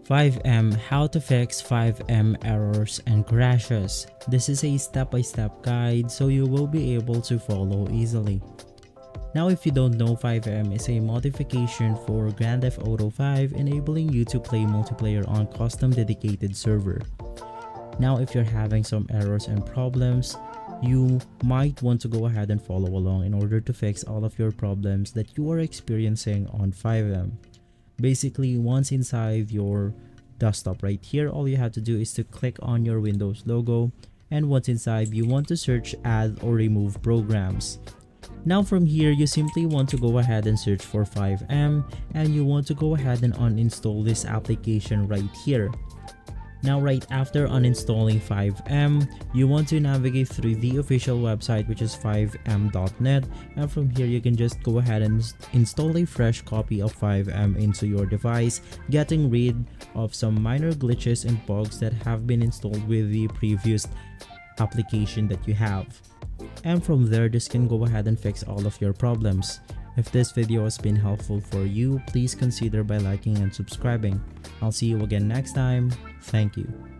FiveM, how to fix FiveM errors and crashes. This is a step-by-step guide so you will be able to follow easily. Now if you don't know, FiveM is a modification for Grand Theft Auto 5 enabling you to play multiplayer on custom dedicated server. Now if you're having some errors and problems, you might want to go ahead and follow along in order to fix all of your problems that you are experiencing on FiveM. Basically, once inside your desktop right here, all you have to do is to click on your Windows logo, and once inside, you want to search add or remove programs. Now from here, you simply want to go ahead and search for FiveM, and you want to go ahead and uninstall this application right here. Now right after uninstalling FiveM, you want to navigate through the official website, which is fivem.net, and from here you can just go ahead and install a fresh copy of FiveM into your device, getting rid of some minor glitches and bugs that have been installed with the previous application that you have. And from there, this can go ahead and fix all of your problems. If this video has been helpful for you, please consider by liking and subscribing. I'll see you again next time. Thank you.